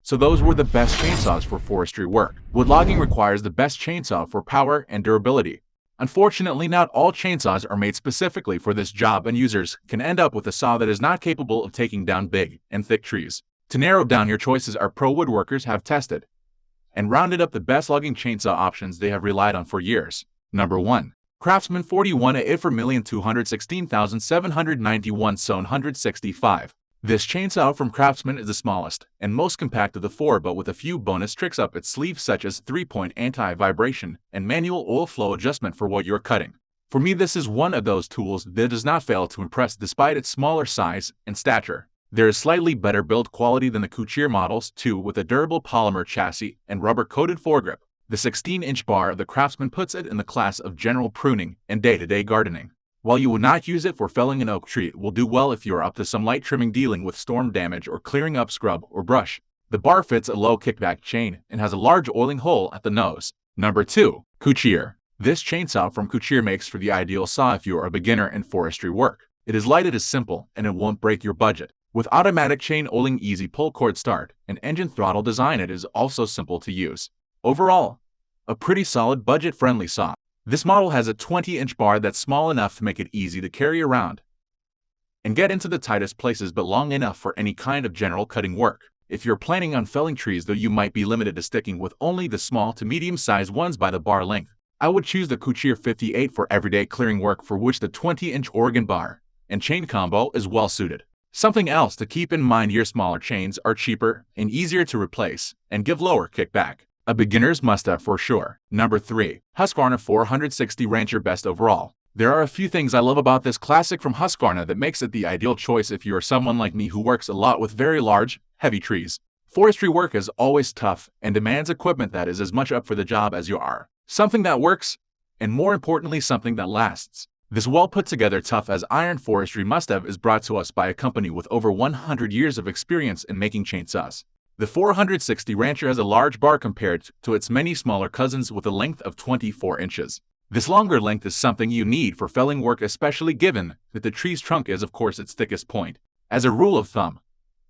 So those were the best chainsaws for forestry work. Wood logging requires the best chainsaw for power and durability. Unfortunately, not all chainsaws are made specifically for this job, and users can end up with a saw that is not capable of taking down big and thick trees. To narrow down your choices, our pro woodworkers have tested and rounded up the best logging chainsaw options they have relied on for years. Number 1. Craftsman 41 A for 1,216,791 So 165. This chainsaw from Craftsman is the smallest and most compact of the four, but with a few bonus tricks up its sleeve, such as 3-point anti-vibration and manual oil flow adjustment for what you're cutting. For me, this is one of those tools that does not fail to impress despite its smaller size and stature. There is slightly better build quality than the Couture models too, with a durable polymer chassis and rubber-coated foregrip. The 16-inch bar of the Craftsman puts it in the class of general pruning and day-to-day gardening. While you would not use it for felling an oak tree, it will do well if you are up to some light trimming, dealing with storm damage, or clearing up scrub or brush. The bar fits a low kickback chain and has a large oiling hole at the nose. Number 2. Couture. This chainsaw from Couture makes for the ideal saw if you are a beginner in forestry work. It is light, it is simple, and it won't break your budget. With automatic chain oiling, easy pull cord start, and engine throttle design, it is also simple to use. Overall, a pretty solid budget-friendly saw. This model has a 20-inch bar that's small enough to make it easy to carry around and get into the tightest places, but long enough for any kind of general cutting work. If you're planning on felling trees, though, you might be limited to sticking with only the small to medium-sized ones by the bar length. I would choose the Couture 58 for everyday clearing work, for which the 20-inch Oregon bar and chain combo is well suited. Something else to keep in mind: your smaller chains are cheaper and easier to replace and give lower kickback. A beginner's must-have for sure. Number 3. Husqvarna 460 Rancher Best Overall. There are a few things I love about this classic from Husqvarna that makes it the ideal choice if you are someone like me who works a lot with very large, heavy trees. Forestry work is always tough and demands equipment that is as much up for the job as you are. Something that works, and more importantly, something that lasts. This well-put-together, tough-as-iron forestry must-have is brought to us by a company with over 100 years of experience in making chainsaws. The 460 Rancher has a large bar compared to its many smaller cousins, with a length of 24 inches. This longer length is something you need for felling work, especially given that the tree's trunk is, of course, its thickest point. As a rule of thumb,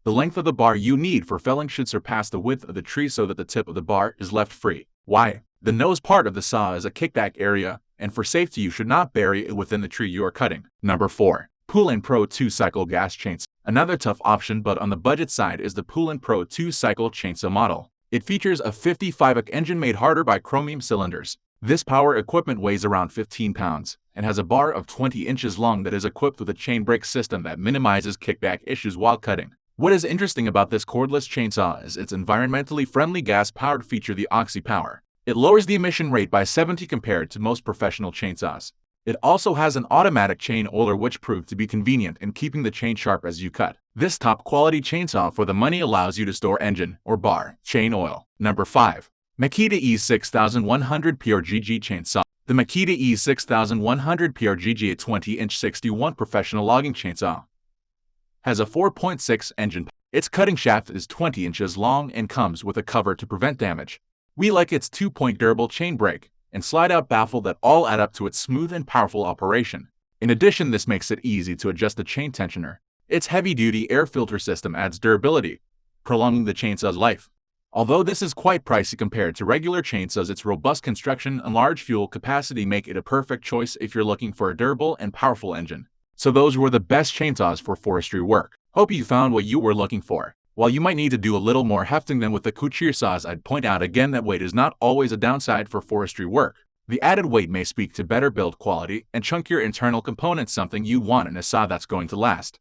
the length of the bar you need for felling should surpass the width of the tree so that the tip of the bar is left free. Why? The nose part of the saw is a kickback area, and for safety you should not bury it within the tree you are cutting. Number 4. Poulan Pro 2-Cycle Gas Chainsaw. Another tough option but on the budget side is the Poulan Pro 2-Cycle Chainsaw model. It features a 55-inch engine made harder by chromium cylinders. This power equipment weighs around 15 pounds and has a bar of 20 inches long that is equipped with a chain brake system that minimizes kickback issues while cutting. What is interesting about this cordless chainsaw is its environmentally friendly gas-powered feature, the Oxy Power. It lowers the emission rate by 70 compared to most professional chainsaws. It also has an automatic chain oiler, which proved to be convenient in keeping the chain sharp as you cut. This top-quality chainsaw for the money allows you to store engine or bar chain oil. Number 5. Makita E6100 PRGG Chainsaw. The Makita E6100 PRGG, a 20-inch 61 professional logging chainsaw, has a 4.6 engine. Its cutting shaft is 20 inches long and comes with a cover to prevent damage. We like its 2-point durable chain brake and slide-out baffle that all add up to its smooth and powerful operation. In addition, this makes it easy to adjust the chain tensioner. Its heavy-duty air filter system adds durability, prolonging the chainsaw's life. Although this is quite pricey compared to regular chainsaws, its robust construction and large fuel capacity make it a perfect choice if you're looking for a durable and powerful engine. So those were the best chainsaws for forestry work. Hope you found what you were looking for. While you might need to do a little more hefting than with the Couture saws, I'd point out again that weight is not always a downside for forestry work. The added weight may speak to better build quality and chunkier internal components, something you want in a saw that's going to last.